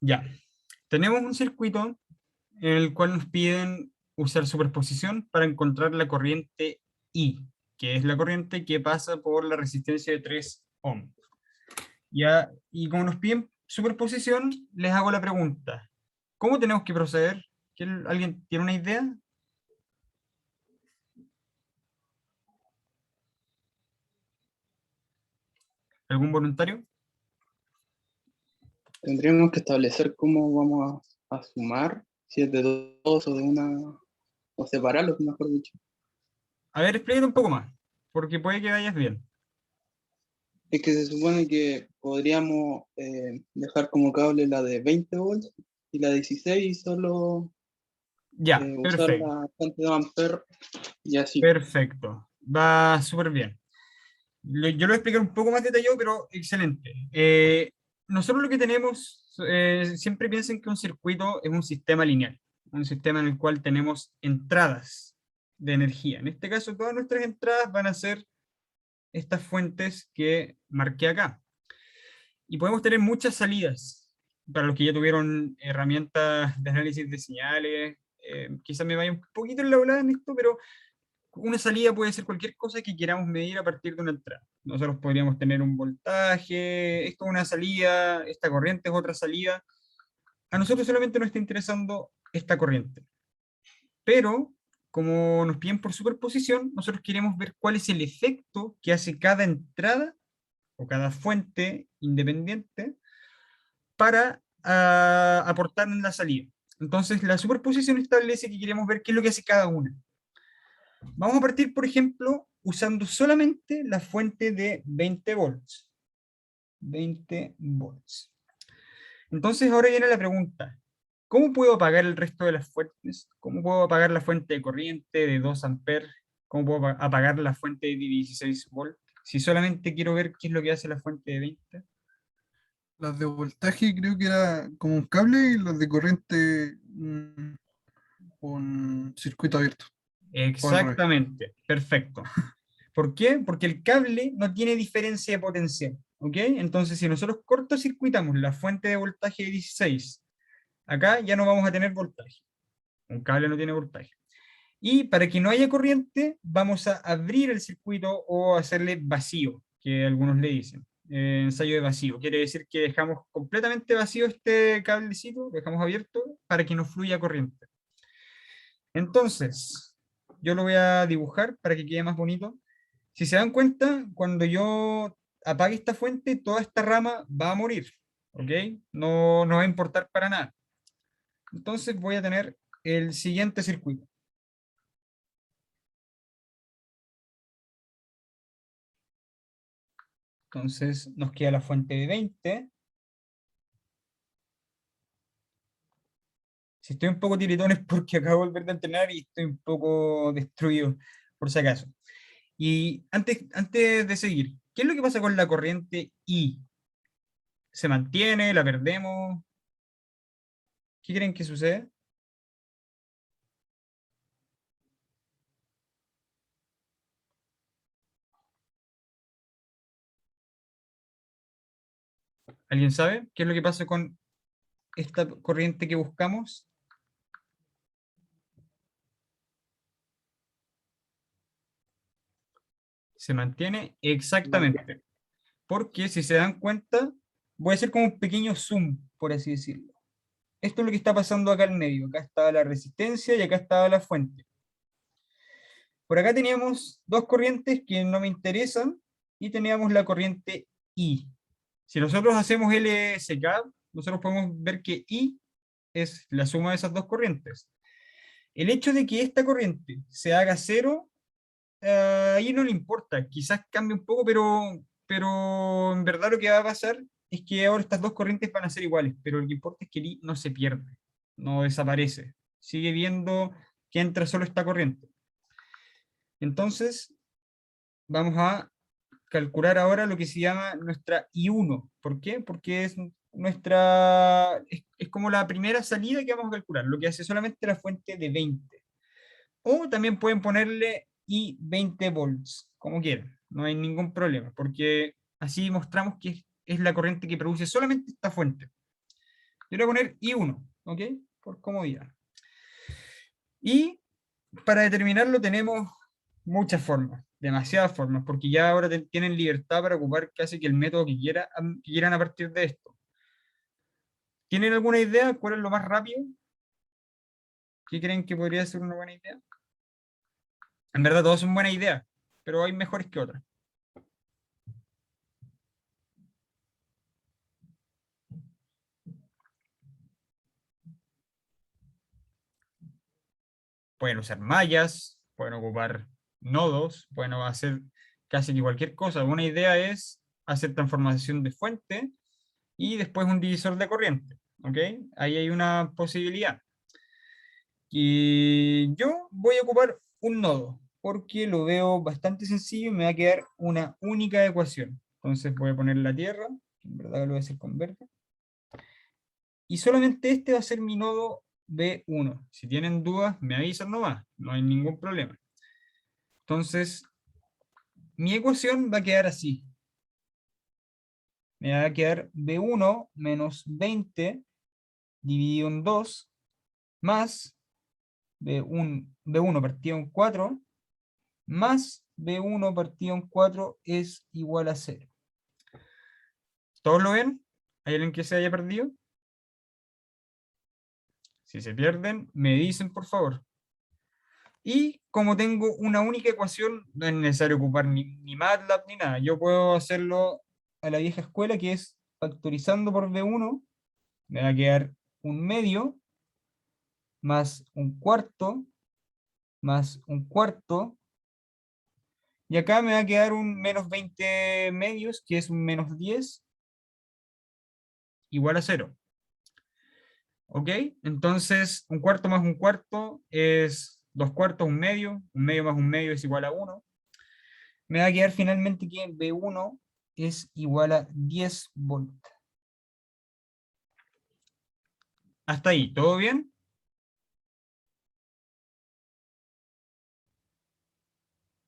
Ya. Tenemos un circuito en el cual nos piden usar superposición para encontrar la corriente I, que es la corriente que pasa por la resistencia de 3 ohms. Ya, y como nos piden superposición, les hago la pregunta. ¿Cómo tenemos que proceder? ¿Alguien tiene una idea? ¿Algún voluntario? Tendríamos que establecer cómo vamos a sumar, si es de dos o de una, o separarlos, mejor dicho. A ver, explícate un poco más, porque puede que vayas bien. Es que se supone que podríamos dejar como cable la de 20 volts y la de 16 y solo Ya, usar perfecto, la fuente de amper y así. perfecto. Va súper bien. Yo lo voy a explicar un poco más detallado, pero excelente. Nosotros lo que tenemos, siempre piensen que un circuito es un sistema lineal, un sistema en el cual tenemos entradas de energía. En este caso, todas nuestras entradas van a ser estas fuentes que marqué acá. Y podemos tener muchas salidas. Para los que ya tuvieron herramientas de análisis de señales, quizás me vaya un poquito en la volada en esto, pero una salida puede ser cualquier cosa que queramos medir a partir de una entrada. Nosotros podríamos tener un voltaje, esto es una salida, esta corriente es otra salida. A nosotros solamente nos está interesando esta corriente. Pero, como nos piden por superposición, nosotros queremos ver cuál es el efecto que hace cada entrada o cada fuente independiente para aportar en la salida. Entonces, la superposición establece que queremos ver qué es lo que hace cada una. Vamos a partir, por ejemplo, usando solamente la fuente de 20 volts. 20 volts. Entonces, ahora viene la pregunta. ¿Cómo puedo apagar el resto de las fuentes? ¿Cómo puedo apagar la fuente de corriente de 2 amperes? ¿Cómo puedo apagar la fuente de 16 volts? Si solamente quiero ver qué es lo que hace la fuente de 20. Las de voltaje creo que era como un cable y las de corriente un circuito abierto. O al revés. Exactamente, perfecto. ¿Por qué? Porque el cable no tiene diferencia de potencial, ¿ok? Entonces, si nosotros cortocircuitamos la fuente de voltaje de 16, acá ya no vamos a tener voltaje. Un cable no tiene voltaje. Y para que no haya corriente, vamos a abrir el circuito o hacerle vacío, que algunos le dicen. Ensayo de vacío. Quiere decir que dejamos completamente vacío este cablecito, lo dejamos abierto para que no fluya corriente. Entonces, yo lo voy a dibujar para que quede más bonito. Si se dan cuenta, cuando yo apague esta fuente, toda esta rama va a morir, ¿ok? No, no va a importar para nada. Entonces voy a tener el siguiente circuito. Entonces nos queda la fuente de 20. Si estoy un poco tiritón es porque acabo de volver a entrenar y estoy un poco destruido, por si acaso. Y antes de seguir, ¿qué es lo que pasa con la corriente I? ¿Se mantiene? ¿La perdemos? ¿Qué creen que sucede? ¿Alguien sabe qué es lo que pasa con esta corriente que buscamos? Se mantiene exactamente. Porque si se dan cuenta, voy a hacer como un pequeño zoom, por así decirlo. Esto es lo que está pasando acá en medio. Acá está la resistencia y acá está la fuente. Por acá teníamos dos corrientes que no me interesan y teníamos la corriente I. Si nosotros hacemos LSK, nosotros podemos ver que I es la suma de esas dos corrientes. El hecho de que esta corriente se haga cero, ahí no le importa. Quizás cambie un poco, pero en verdad lo que va a pasar es que ahora estas dos corrientes van a ser iguales, pero lo que importa es que el I no se pierde, no desaparece. Sigue viendo que entra solo esta corriente. Entonces, vamos a calcular ahora lo que se llama nuestra I1. ¿Por qué? Porque es como la primera salida que vamos a calcular, lo que hace solamente la fuente de 20. O también pueden ponerle I20 volts, como quieran, no hay ningún problema, porque así mostramos que es la corriente que produce solamente esta fuente. Yo le voy a poner I1, ¿ok? Por comodidad. Y para determinarlo tenemos muchas formas, demasiadas formas, porque ya ahora tienen libertad para ocupar casi que el método que quieran a partir de esto. ¿Tienen alguna idea cuál es lo más rápido? ¿Qué creen que podría ser una buena idea? En verdad todos son buenas ideas, pero hay mejores que otras. Pueden usar mallas, pueden ocupar nodos, pueden hacer casi que cualquier cosa. Una idea es hacer transformación de fuente y después un divisor de corriente. ¿Ok? Ahí hay una posibilidad. Y yo voy a ocupar un nodo porque lo veo bastante sencillo y me va a quedar una única ecuación. Entonces voy a poner la tierra, en verdad lo voy a hacer con verde. Y solamente este va a ser mi nodo B1. Si tienen dudas, me avisan nomás, no hay ningún problema. Entonces, mi ecuación va a quedar así. Me va a quedar B1 menos 20 dividido en 2 más B1 partido en 4 más B1 partido en 4 es igual a 0. ¿Todos lo ven? ¿Hay alguien que se haya perdido? Si se pierden, me dicen por favor. Y como tengo una única ecuación, no es necesario ocupar ni MATLAB ni nada. Yo puedo hacerlo a la vieja escuela, que es factorizando por B1, me va a quedar un medio más un cuarto más un cuarto. Y acá me va a quedar un menos 20 medios, que es un menos 10 igual a 0. ¿Ok? Entonces, un cuarto más un cuarto es 2 cuartos, un medio más un medio es igual a 1. Me va a quedar finalmente que B1 es igual a 10 volt. Hasta ahí, ¿todo bien?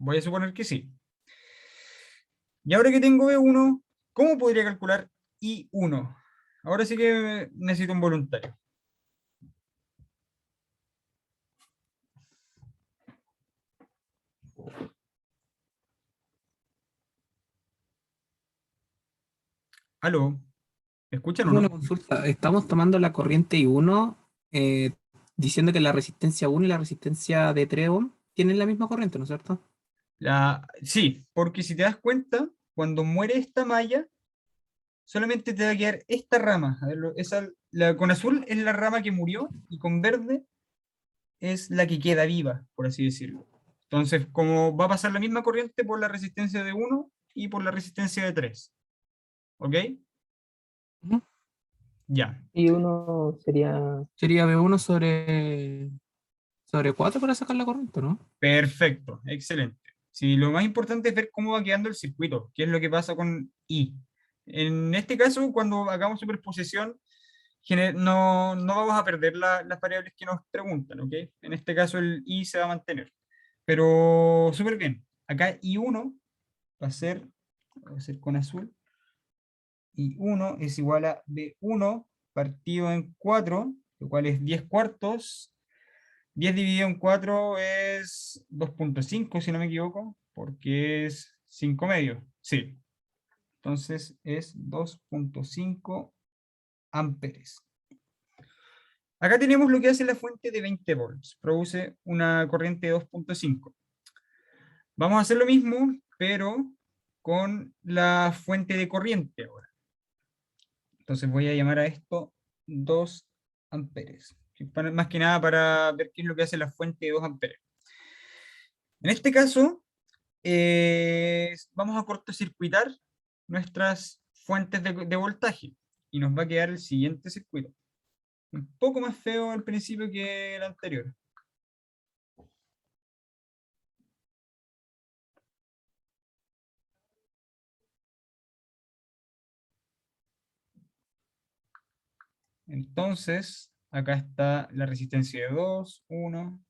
Voy a suponer que sí. Y ahora que tengo B1, ¿cómo podría calcular I1? Ahora sí que necesito un voluntario. ¿Aló? ¿Me escuchan o Tengo una no? consulta. Estamos tomando la corriente I1, diciendo que la resistencia 1 y la resistencia de 3 ohm tienen la misma corriente, ¿no es cierto? Sí, porque si te das cuenta, cuando muere esta malla, solamente te va a quedar esta rama. A ver, con azul es la rama que murió y con verde es la que queda viva, por así decirlo. Entonces, como va a pasar la misma corriente por la resistencia de 1 y por la resistencia de 3. ¿Ok? Ujú. Ya. Y uno sería, Sería B1 sobre 4 para sacar la corriente, ¿no? Perfecto. Excelente. Sí, lo más importante es ver cómo va quedando el circuito, qué es lo que pasa con I. En este caso, cuando hagamos superposición, no vamos a perder las variables que nos preguntan, ¿ok? En este caso el I se va a mantener. Pero súper bien. Acá I1 va a ser con azul, I1 es igual a B1 partido en 4, lo cual es 10 cuartos. 10 dividido en 4 es 2,5 si no me equivoco, porque es 5 medios. Sí, entonces es 2,5 amperes. Acá tenemos lo que hace la fuente de 20 volts. Produce una corriente de 2,5. Vamos a hacer lo mismo, pero con la fuente de corriente ahora. Entonces voy a llamar a esto 2 amperes. Más que nada para ver qué es lo que hace la fuente de 2 amperes. En este caso, vamos a cortocircuitar nuestras fuentes de voltaje y nos va a quedar el siguiente circuito. Un poco más feo al principio que el anterior. Entonces, acá está la resistencia de 2, 1,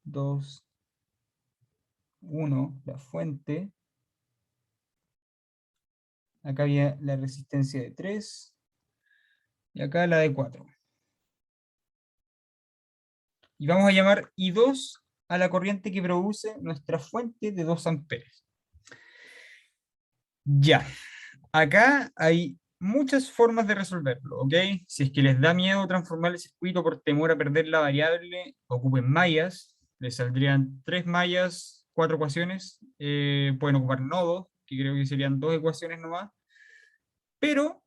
2, 1, la fuente. Acá había la resistencia de 3. Y acá la de 4. Y vamos a llamar I2 a la corriente que produce nuestra fuente de 2 amperes. Ya. Acá hay muchas formas de resolverlo, ¿ok? Si es que les da miedo transformar el circuito por temor a perder la variable, ocupen mallas. Les saldrían 3 mallas, 4 ecuaciones. Pueden ocupar nodos, que creo que serían 2 ecuaciones nomás. Pero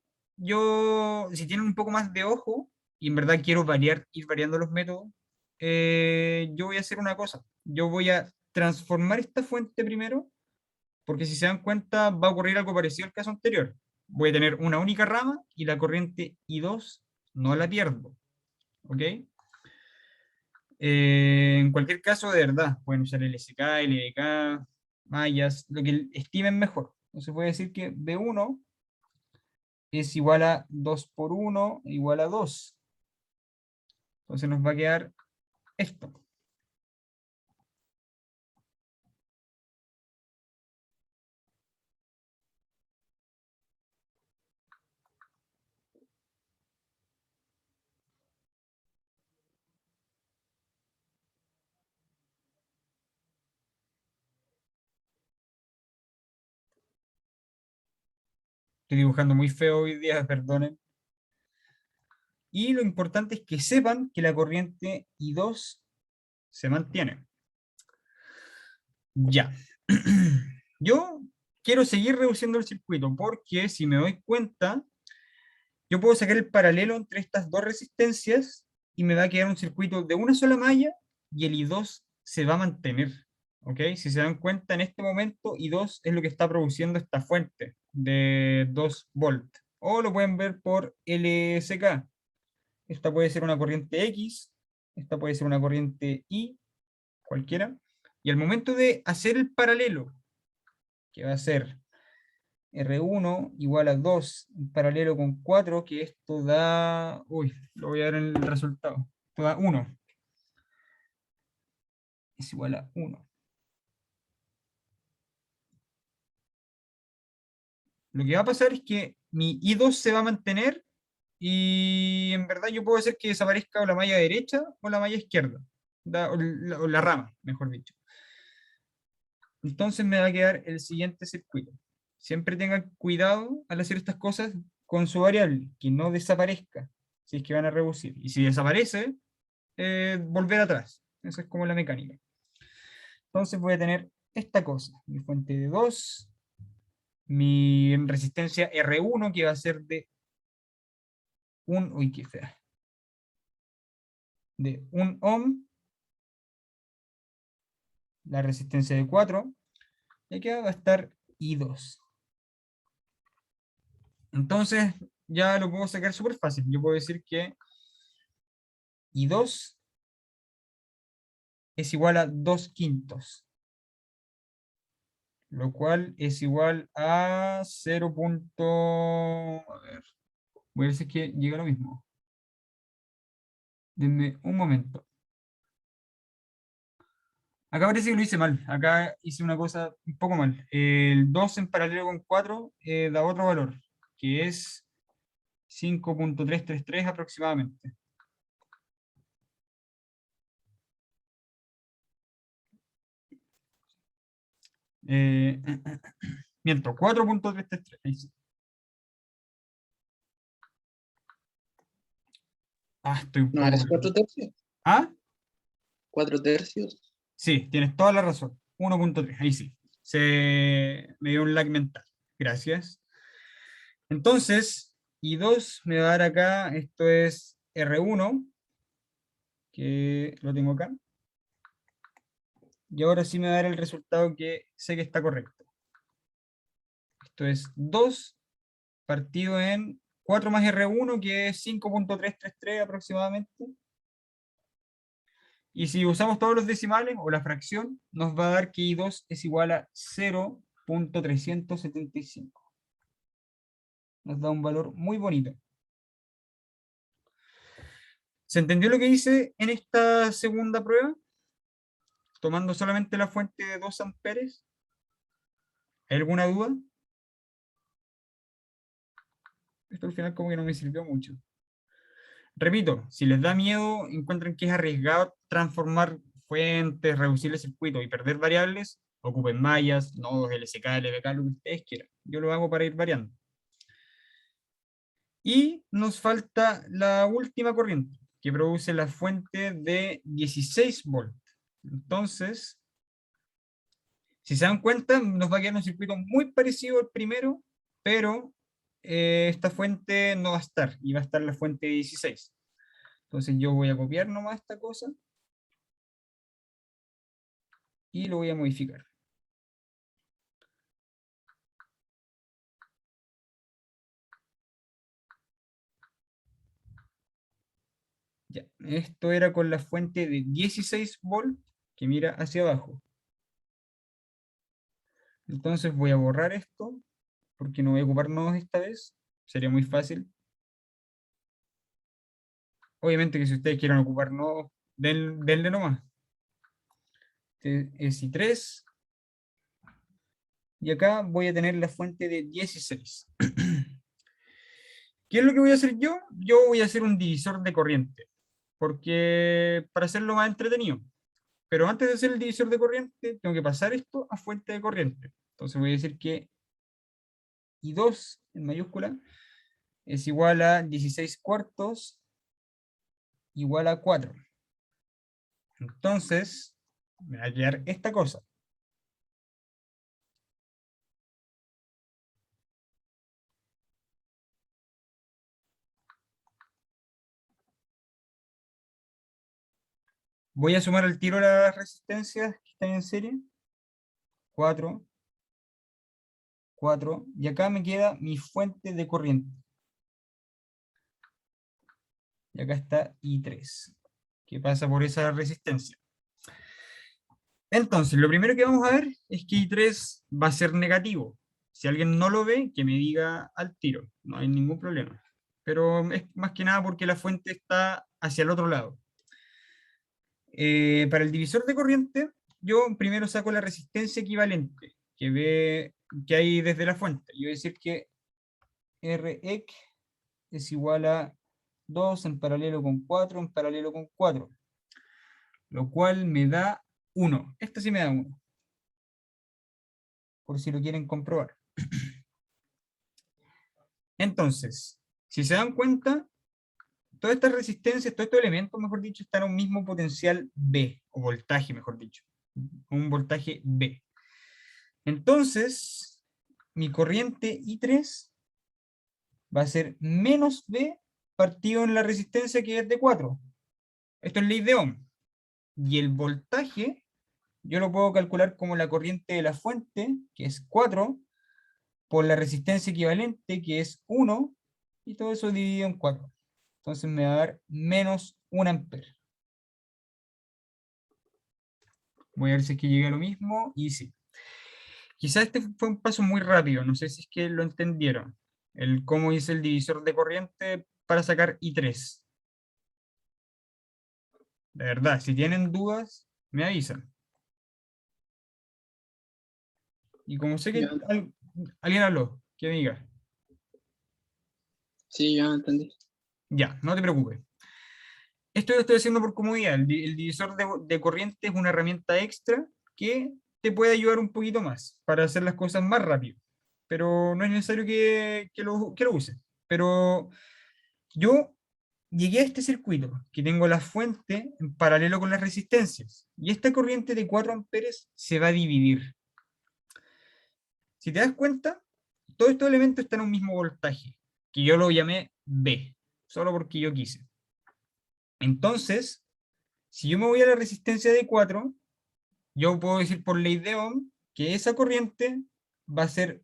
si tienen un poco más de ojo, y en verdad quiero ir variando los métodos, yo voy a hacer una cosa. Yo voy a transformar esta fuente primero, porque si se dan cuenta va a ocurrir algo parecido al caso anterior. Voy a tener una única rama y la corriente I2 no la pierdo. ¿Ok? En cualquier caso, de verdad, pueden usar LSK, LDK, mallas, lo que estimen mejor. Entonces puede decir que B1 es igual a 2 por 1 igual a 2. Entonces nos va a quedar esto. Estoy dibujando muy feo hoy día, perdonen. Y lo importante es que sepan que la corriente I2 se mantiene. Ya. Yo quiero seguir reduciendo el circuito porque si me doy cuenta, yo puedo sacar el paralelo entre estas dos resistencias y me va a quedar un circuito de una sola malla y el I2 se va a mantener. ¿Ok? Si se dan cuenta, en este momento I2 es lo que está produciendo esta fuente de 2 volts. O lo pueden ver por LSK. Esta puede ser una corriente X, esta puede ser una corriente Y, cualquiera. Y al momento de hacer el paralelo, que va a ser R1 igual a 2 en paralelo con 4, que esto da... Uy, lo voy a ver en el resultado. Esto da 1. Es igual a 1. Lo que va a pasar es que mi I2 se va a mantener y en verdad yo puedo hacer que desaparezca o la malla derecha o la malla izquierda. O la rama, mejor dicho. Entonces me va a quedar el siguiente circuito. Siempre tengan cuidado al hacer estas cosas con su variable, que no desaparezca, si es que van a reducir. Y si desaparece, volver atrás. Esa es como la mecánica. Entonces voy a tener esta cosa, mi fuente de 2, mi resistencia R1, que va a ser de uy, qué fea, de 1 ohm, la resistencia de 4, y aquí va a estar I2. Entonces, ya lo puedo sacar súper fácil. Yo puedo decir que I2 es igual a 2 quintos, lo cual es igual a 0. A ver, voy a ver si es que llega a lo mismo. Denme un momento. Acá parece que lo hice mal. Acá hice una cosa un poco mal. El 2 en paralelo con 4 da otro valor, que es 5.333 aproximadamente. Eh, Miento, 4.333. Ahí sí. Estoy un No, poco... eres 4 tercios. ¿Ah? 4 tercios. Sí, tienes toda la razón. 1.3, ahí sí. Se me dio un lag mental. Gracias. Entonces, I2 me va a dar acá, esto es R1, que lo tengo acá. Y ahora sí me va a dar el resultado que sé que está correcto. Esto es 2 partido en 4 más R1, que es 5.333 aproximadamente. Y si usamos todos los decimales o la fracción, nos va a dar que I2 es igual a 0.375. Nos da un valor muy bonito. ¿Se entendió lo que hice en esta segunda prueba? Tomando solamente la fuente de 2 amperes. ¿Hay alguna duda? Esto al final como que no me sirvió mucho. Repito, si les da miedo, encuentran que es arriesgado transformar fuentes, reducir el circuito y perder variables, ocupen mallas, nodos, LSK, LBK, lo que ustedes quieran. Yo lo hago para ir variando. Y nos falta la última corriente, que produce la fuente de 16 volts. Entonces, si se dan cuenta, nos va a quedar un circuito muy parecido al primero, pero esta fuente no va a estar, y va a estar la fuente de 16. Entonces yo voy a copiar nomás esta cosa, y lo voy a modificar. Ya, esto era con la fuente de 16 volts que mira hacia abajo. Entonces voy a borrar esto, porque no voy a ocupar nodos esta vez. Sería muy fácil. Obviamente que si ustedes quieren ocupar nodos, denle nomás. Este es I3. Y acá voy a tener la fuente de 16. ¿Qué es lo que voy a hacer yo? Yo voy a hacer un divisor de corriente, porque para hacerlo más entretenido. Pero antes de hacer el divisor de corriente, tengo que pasar esto a fuente de corriente. Entonces voy a decir que I2 en mayúscula es igual a 16 cuartos igual a 4. Entonces, me va a quedar esta cosa. Voy a sumar al tiro las resistencias que están en serie. 4, 4, y acá me queda mi fuente de corriente. Y acá está I3, que pasa por esa resistencia. Entonces, lo primero que vamos a ver es que I3 va a ser negativo. Si alguien no lo ve, que me diga al tiro, no hay ningún problema. Pero es más que nada porque la fuente está hacia el otro lado. Para el divisor de corriente, yo primero saco la resistencia equivalente que hay desde la fuente. Yo voy a decir que Rec es igual a 2 en paralelo con 4 en paralelo con 4, lo cual me da 1. Esto sí me da 1, por si lo quieren comprobar. Entonces, si se dan cuenta, todas estas resistencias, todos estos elementos, mejor dicho, están a un mismo potencial B, o voltaje, mejor dicho, un voltaje B. Entonces, mi corriente I3 va a ser menos B partido en la resistencia que es de 4. Esto es ley de Ohm. Y el voltaje, yo lo puedo calcular como la corriente de la fuente, que es 4, por la resistencia equivalente, que es 1, y todo eso dividido en 4. Entonces me va a dar menos 1 amper. Voy a ver si es que llegué a lo mismo, y sí. Quizás este fue un paso muy rápido, no sé si es que lo entendieron. El cómo hice el divisor de corriente para sacar I3. De verdad, si tienen dudas, me avisan. Y como sé que Ya, alguien habló, que me diga. sí, ya entendí. Ya, no te preocupes. Esto lo estoy haciendo por comodidad. El divisor de corriente es una herramienta extra que te puede ayudar un poquito más para hacer las cosas más rápido. Pero no es necesario que lo uses. Pero yo llegué a este circuito, que tengo la fuente en paralelo con las resistencias. Y esta corriente de 4 amperes se va a dividir. Si te das cuenta, todos estos elementos están a un mismo voltaje, que yo lo llamé B, solo porque yo quise. Entonces, si yo me voy a la resistencia de 4, yo puedo decir por ley de Ohm que esa corriente va a ser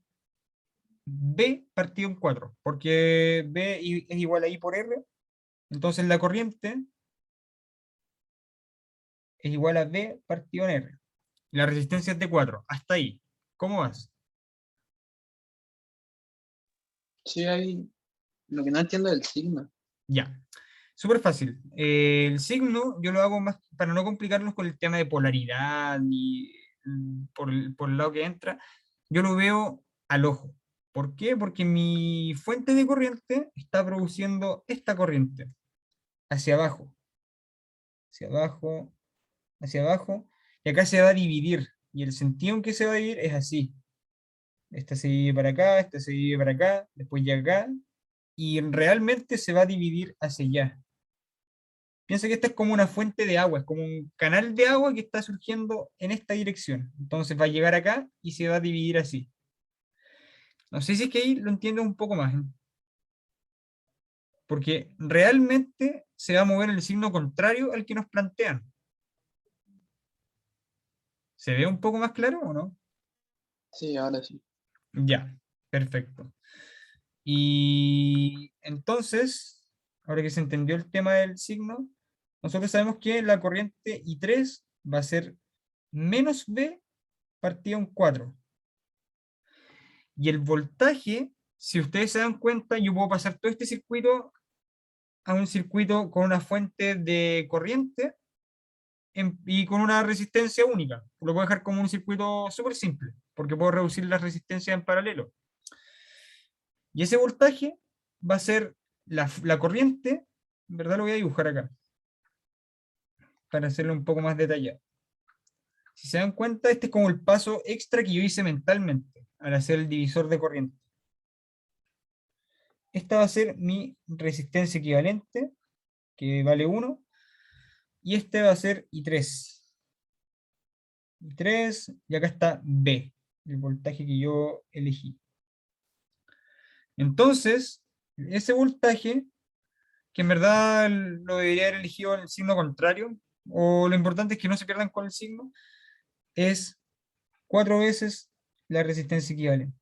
B partido en 4, porque B es igual a I por R, entonces la corriente es igual a B partido en R. La resistencia es de 4, hasta ahí. ¿Cómo vas? Sí, hay. Lo que no entiendo es el signo. Ya. Súper fácil. El signo yo lo hago más para no complicarnos con el tema de polaridad ni por el lado que entra. Yo lo veo al ojo. ¿Por qué? Porque mi fuente de corriente está produciendo esta corriente hacia abajo, hacia abajo, hacia abajo, y acá se va a dividir, y el sentido en que se va a dividir es así. Esta se divide para acá, esta se divide para acá, después ya acá, y realmente se va a dividir hacia allá. Piensa que esta es como una fuente de agua, es como un canal de agua que está surgiendo en esta dirección. Entonces va a llegar acá y se va a dividir así. No sé si es que ahí lo entiendo un poco más, ¿eh? Porque realmente se va a mover el signo contrario al que nos plantean. ¿Se ve un poco más claro o no? Sí, ahora sí. Ya, perfecto. Y entonces, ahora que se entendió el tema del signo, nosotros sabemos que la corriente I3 va a ser menos B partido en 4. Y el voltaje, si ustedes se dan cuenta, yo puedo pasar todo este circuito a un circuito con una fuente de corriente y con una resistencia única. Lo puedo dejar como un circuito súper simple, porque puedo reducir las resistencias en paralelo. Y ese voltaje va a ser la corriente, en verdad lo voy a dibujar acá, para hacerlo un poco más detallado. Si se dan cuenta, este es como el paso extra que yo hice mentalmente al hacer el divisor de corriente. Esta va a ser mi resistencia equivalente, que vale 1, y este va a ser I3. I3, y acá está B, el voltaje que yo elegí. Entonces, ese voltaje, que en verdad lo debería haber elegido en el signo contrario, o lo importante es que no se pierdan con el signo, es 4 veces la resistencia equivalente.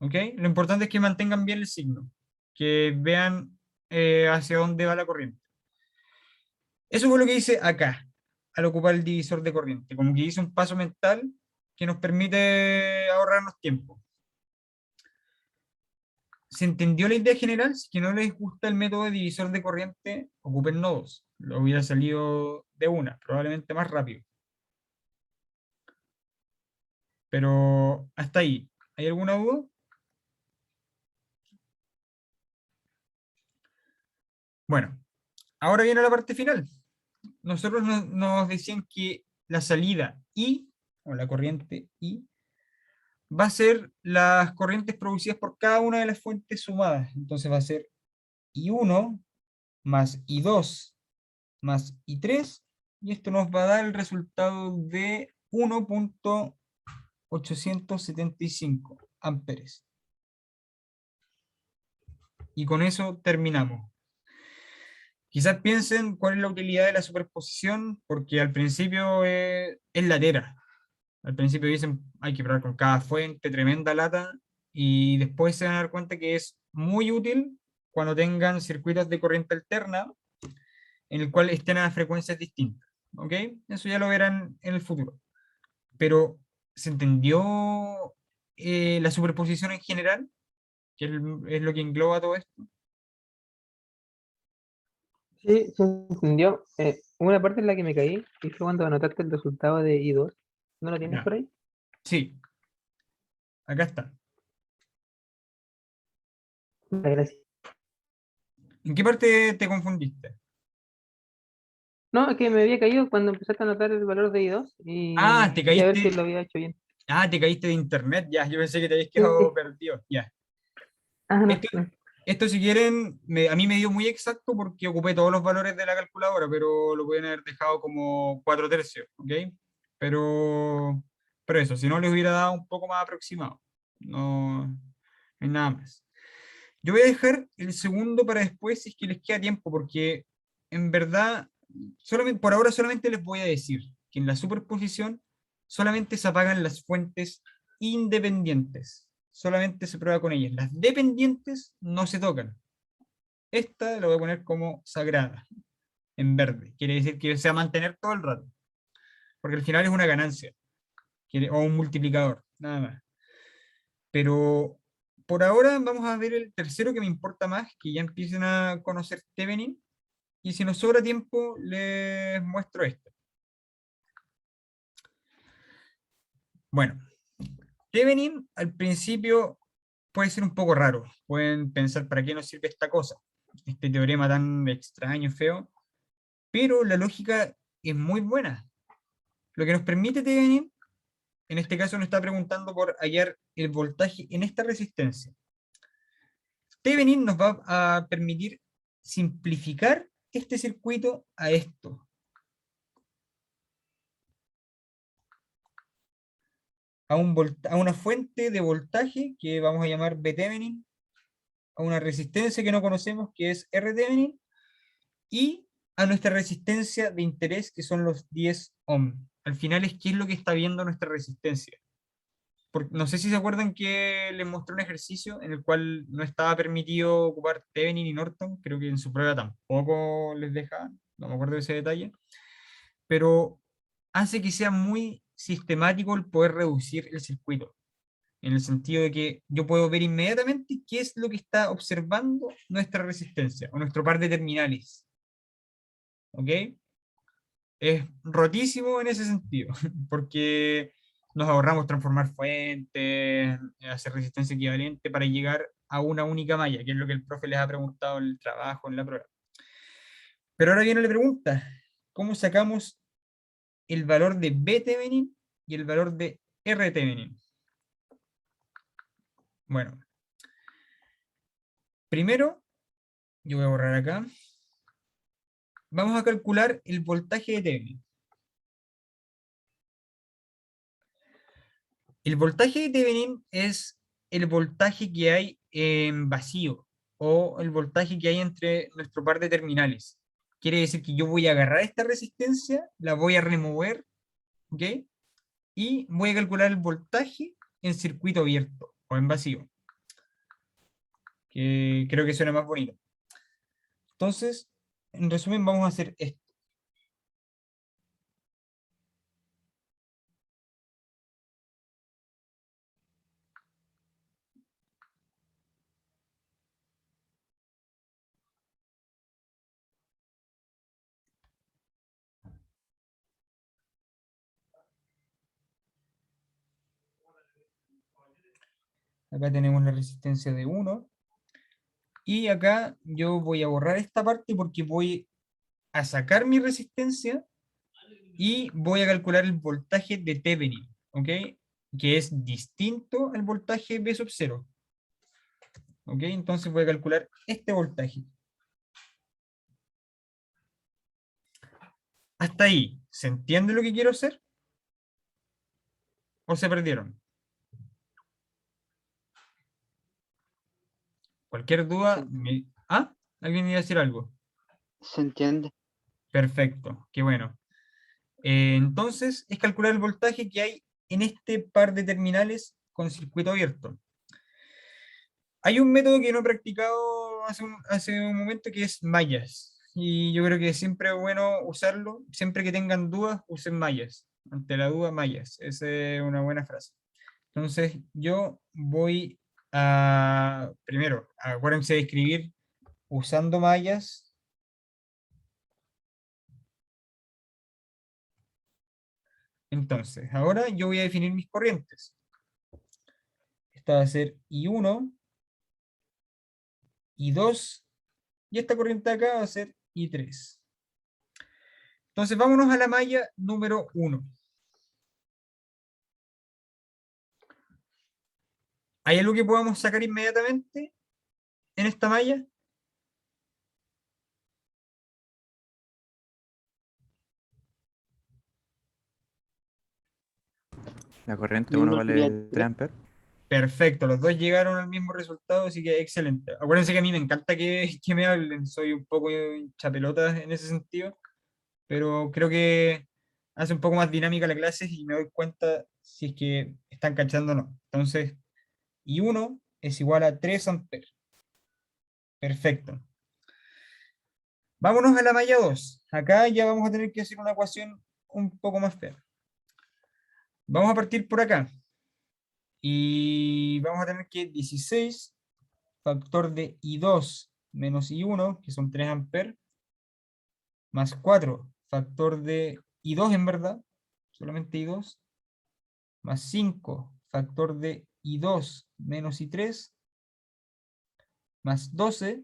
¿Ok? Lo importante es que mantengan bien el signo, que vean hacia dónde va la corriente. Eso fue lo que hice acá, al ocupar el divisor de corriente, como que hice un paso mental que nos permite ahorrarnos tiempo. ¿Se entendió la idea general? Si que no les gusta el método de divisor de corriente, ocupen nodos. Lo hubiera salido de una, probablemente más rápido. Pero hasta ahí. ¿Hay alguna duda? Bueno, ahora viene la parte final. Nosotros nos decían que la salida I, o la corriente I, va a ser las corrientes producidas por cada una de las fuentes sumadas. Entonces va a ser I1 más I2 más I3, y esto nos va a dar el resultado de 1.875 amperes. Y con eso terminamos. Quizás piensen cuál es la utilidad de la superposición, porque al principio es latera. Al principio dicen hay que probar con cada fuente, tremenda lata, y después se van a dar cuenta que es muy útil cuando tengan circuitos de corriente alterna en el cual estén a frecuencias distintas. ¿Ok? Eso ya lo verán en el futuro. Pero, ¿se entendió la superposición en general? Que es lo que engloba todo esto. Sí, se entendió. Hubo una parte en la que me caí y fue cuando anotaste el resultado de I2. ¿No lo tienes Ya. por ahí? Sí, acá está. Gracias. ¿En qué parte te confundiste? No, es que me había caído cuando empezaste a anotar el valor de I2 Ah, y te quería ver si caíste. lo había hecho bien. Ah, te caíste de internet. Ya, yo pensé que te habías Sí, quedado sí. perdido. Ya. Ah, no, Esto, no. esto si quieren, a mí me dio muy exacto porque ocupé todos los valores de la calculadora, pero lo pueden haber dejado como 4 tercios, ¿ok? Pero, pero eso, si no les hubiera dado un poco más aproximado. No, no hay nada más. Yo voy a dejar el segundo para después si es que les queda tiempo, porque en verdad, solamente, por ahora solamente les voy a decir que en la superposición solamente se apagan las fuentes independientes. Solamente se prueba con ellas. Las dependientes no se tocan. Esta la voy a poner como sagrada, en verde. Quiere decir que se va a mantener todo el rato, porque al final es una ganancia, o un multiplicador, nada más. Pero por ahora vamos a ver el tercero que me importa más, que ya empiecen a conocer Thevenin, y si nos sobra tiempo les muestro esto. Bueno, Thevenin al principio puede ser un poco raro. Pueden pensar, ¿para qué nos sirve esta cosa? Este teorema tan extraño, feo. Pero la lógica es muy buena. Lo que nos permite Thevenin, en este caso nos está preguntando por hallar el voltaje en esta resistencia. Thevenin nos va a permitir simplificar este circuito a esto. A una fuente de voltaje que vamos a llamar V Thevenin, a una resistencia que no conocemos que es R Thevenin, y a nuestra resistencia de interés que son los 10 ohm. Al final es qué es lo que está viendo nuestra resistencia. No sé si se acuerdan que les mostré un ejercicio en el cual no estaba permitido ocupar Thevenin y Norton, creo que en su prueba tampoco les dejaban, no me acuerdo de ese detalle, pero hace que sea muy sistemático el poder reducir el circuito, en el sentido de que yo puedo ver inmediatamente qué es lo que está observando nuestra resistencia, o nuestro par de terminales. ¿Ok? Es rotísimo en ese sentido, porque nos ahorramos transformar fuentes, hacer resistencia equivalente para llegar a una única malla, que es lo que el profe les ha preguntado en el trabajo, en la prueba. Pero ahora viene la pregunta, ¿cómo sacamos el valor de B Thevenin y el valor de R Thevenin? Bueno, primero, yo voy a borrar acá, vamos a calcular el voltaje de Thevenin. El voltaje de Thevenin es el voltaje que hay en vacío o el voltaje que hay entre nuestro par de terminales. Quiere decir que yo voy a agarrar esta resistencia, la voy a remover, ¿ok? Y voy a calcular el voltaje en circuito abierto o en vacío, que creo que suena más bonito. Entonces, en resumen, vamos a hacer esto. Acá tenemos la resistencia de 1. Y acá yo voy a borrar esta parte porque voy a sacar mi resistencia y voy a calcular el voltaje de Thevenin, ¿ok? Que es distinto al voltaje V sub 0. ¿Ok? Entonces voy a calcular este voltaje. Hasta ahí, ¿se entiende lo que quiero hacer? ¿O se perdieron? Cualquier duda, ¿Ah? ¿Alguien iba a decir algo? Se entiende. Perfecto, qué bueno. Entonces, es calcular el voltaje que hay en este par de terminales con circuito abierto. Hay un método que no he practicado hace un momento que es mallas. Y yo creo que siempre es bueno usarlo. Siempre que tengan dudas, usen mallas. Ante la duda, mallas. Esa es una buena frase. Entonces, yo voy a, primero, acuérdense de escribir usando mallas. Entonces, ahora yo voy a definir mis corrientes. Esta va a ser I1, I2, y esta corriente de acá va a ser I3. Entonces, vámonos a la malla número 1. ¿Hay algo que podamos sacar inmediatamente en esta malla? La corriente Yo 1 no quería vale 3 amperes. Perfecto, los dos llegaron al mismo resultado, así que excelente. Acuérdense que a mí me encanta que me hablen, soy un poco chapelotas en ese sentido, pero creo que hace un poco más dinámica la clase y me doy cuenta si es que están cachando o no. Entonces, I1 es igual a 3 amperes. Perfecto. Vámonos a la malla 2. Acá ya vamos a tener que hacer una ecuación un poco más fea. Vamos a partir por acá. Y vamos a tener que 16 factor de I2 menos I1, que son 3 amperes, más 4 factor de I2 en verdad, solamente I2, más 5 factor de I2 menos I3, más 12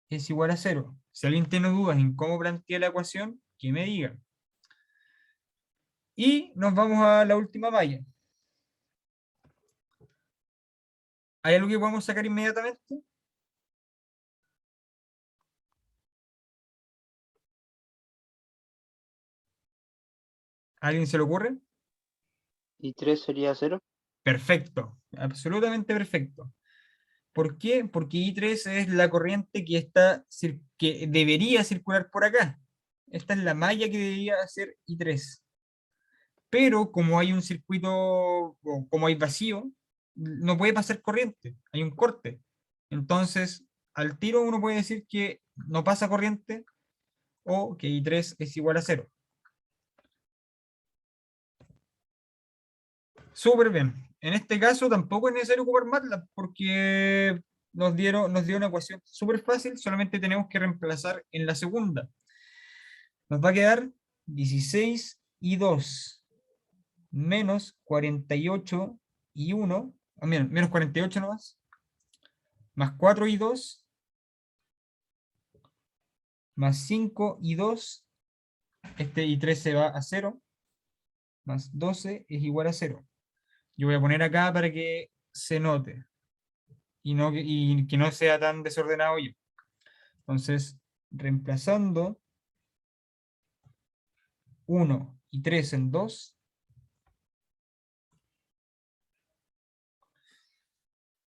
es igual a 0. Si alguien tiene dudas en cómo plantea la ecuación, que me diga. Y nos vamos a la última malla. ¿Hay algo que podemos sacar inmediatamente? ¿A alguien se le ocurre? Y 3 sería 0. Perfecto, absolutamente perfecto. ¿Por qué? Porque I3 es la corriente que debería circular por acá. Esta es la malla que debería hacer I3. Pero como hay un circuito, o como hay vacío, no puede pasar corriente, hay un corte. Entonces, al tiro uno puede decir que no pasa corriente o que I3 es igual a 0. Súper bien. En este caso tampoco es necesario ocupar MATLAB porque nos dio una ecuación súper fácil, solamente tenemos que reemplazar en la segunda. Nos va a quedar 16 y 2 menos 48 y 1, menos 48 nomás, más 4 y 2, más 5 y 2, este y 3 se va a 0, más 12 es igual a 0. Yo voy a poner acá para que se note y que no sea tan desordenado yo. Entonces, reemplazando 1 y 3 en 2,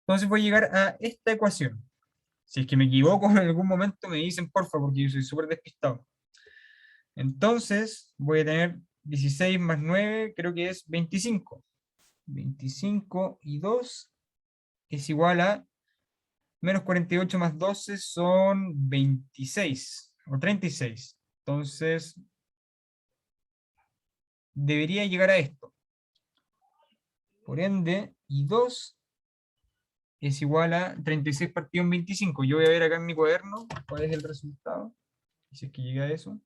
entonces voy a llegar a esta ecuación. Si es que me equivoco en algún momento, me dicen por favor, porque yo soy súper despistado. Entonces, voy a tener 16 más 9, creo que es 25. 25 y 2 es igual a menos 48 más 12 son 26 o 36. Entonces, debería llegar a esto. Por ende, y 2 es igual a 36 partido en 25. Yo voy a ver acá en mi cuaderno cuál es el resultado. Si es que llega a eso.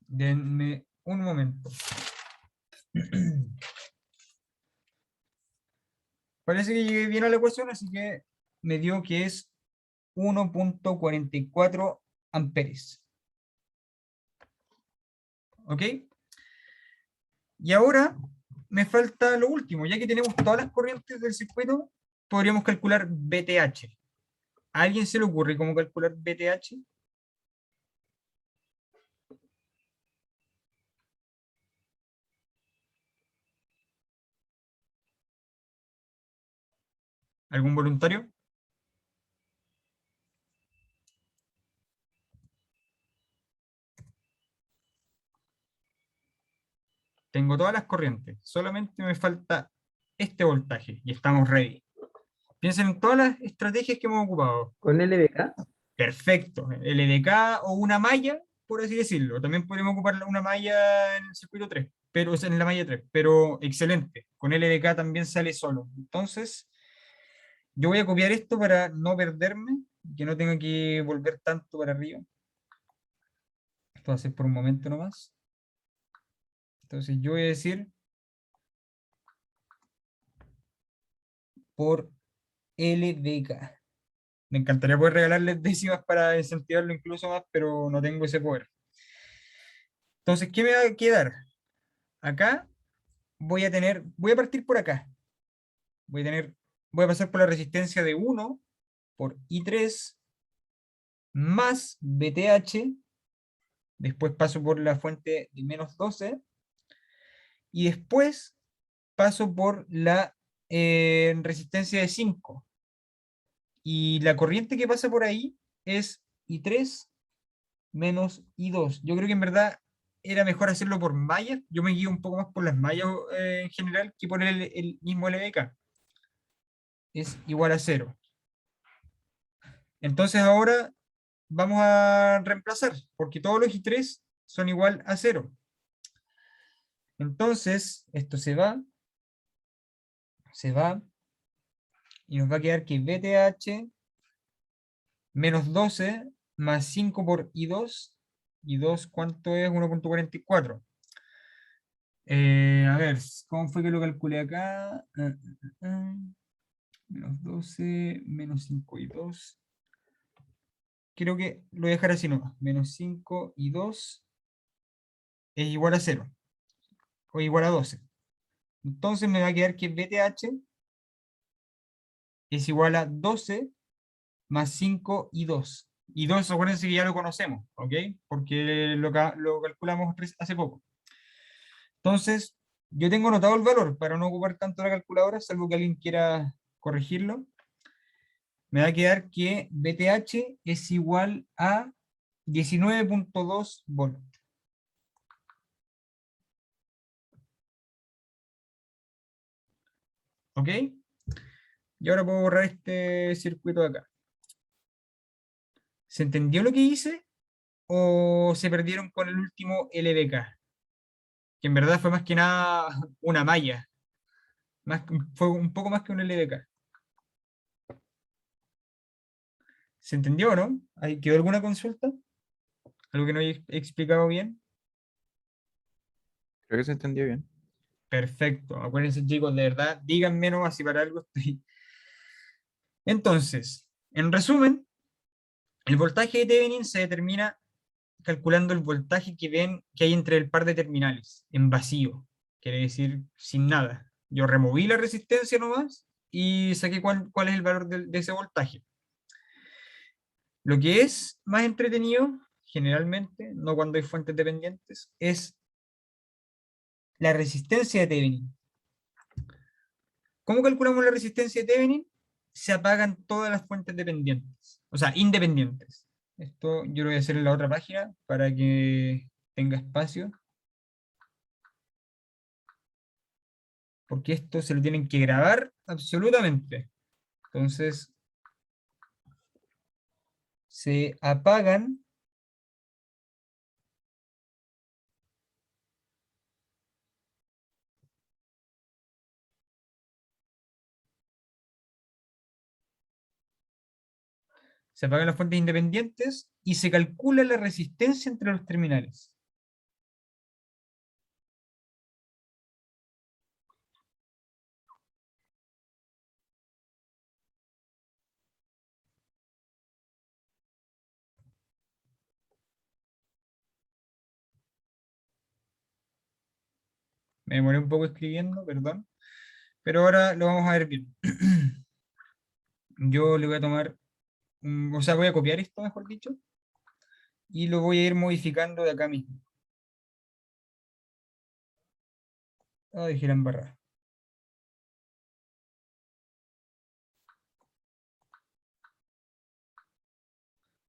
Denme un momento. Parece que llegué bien a la ecuación, así que me dio que es 1.44 amperes. ¿Ok? Y ahora me falta lo último. Ya que tenemos todas las corrientes del circuito, podríamos calcular VTH. ¿A alguien se le ocurre cómo calcular VTH? ¿Algún voluntario? Tengo todas las corrientes. Solamente me falta este voltaje y estamos ready. Piensen en todas las estrategias que hemos ocupado. Con LBK, Perfecto. LDK o una malla, por así decirlo. También podemos ocupar una malla en el circuito 3, pero en la malla 3, pero excelente. Con LDK también sale solo. Entonces, yo voy a copiar esto para no perderme, que no tenga que volver tanto para arriba. Esto va a ser por un momento nomás. Entonces, yo voy a decir por LDK. Me encantaría poder regalarles décimas para incentivarlo incluso más, pero no tengo ese poder. Entonces, ¿qué me va a quedar? Acá voy a partir por acá. Voy a pasar por la resistencia de 1 por I3 más VTH. Después paso por la fuente de menos 12. Y después paso por la resistencia de 5. Y la corriente que pasa por ahí es I3 menos I2. Yo creo que en verdad era mejor hacerlo por mallas. Yo me guío un poco más por las mallas en general que por el mismo LDK. Es igual a 0. Entonces ahora vamos a reemplazar, porque todos los I3 son igual a 0. Entonces, esto se va, y nos va a quedar que VTH menos 12 más 5 por I2. ¿I2 cuánto es? 1.44. A ver, ¿cómo fue que lo calculé acá? Menos 12, menos 5 y 2. Creo que lo voy a dejar así nomás. Menos 5 y 2 es igual a 0. O igual a 12. Entonces me va a quedar que BTH es igual a 12 más 5 y 2. Y 2, acuérdense que ya lo conocemos, ¿ok? Porque lo calculamos hace poco. Entonces, yo tengo anotado el valor para no ocupar tanto la calculadora, salvo que alguien quiera corregirlo. Me va a quedar que BTH es igual a 19.2 volts. ¿Ok? Y ahora puedo borrar este circuito de acá. ¿Se entendió lo que hice? ¿O se perdieron con el último LDK? Que en verdad fue más que nada una malla. Fue un poco más que un LDK. ¿Se entendió o no? ¿Quedó alguna consulta? ¿Algo que no he explicado bien? Creo que se entendió bien. Perfecto. Acuérdense, chicos, de verdad, díganme nomás si para algo estoy. Entonces, en resumen, el voltaje de Thevenin se determina calculando el voltaje que hay entre el par de terminales, en vacío, quiere decir sin nada. Yo removí la resistencia nomás y saqué cuál es el valor de ese voltaje. Lo que es más entretenido, generalmente, no cuando hay fuentes dependientes, es la resistencia de Thevenin. ¿Cómo calculamos la resistencia de Thevenin? Se apagan todas las fuentes dependientes, o sea, independientes. Esto yo lo voy a hacer en la otra página para que tenga espacio. Porque esto se lo tienen que grabar absolutamente. Entonces, se apagan las fuentes independientes y se calcula la resistencia entre los terminales. Me demoré un poco escribiendo, perdón. Pero ahora lo vamos a ver bien. Yo le voy a tomar, o sea, voy a copiar esto, mejor dicho, y lo voy a ir modificando de acá mismo. Ah, dejé la embarrada.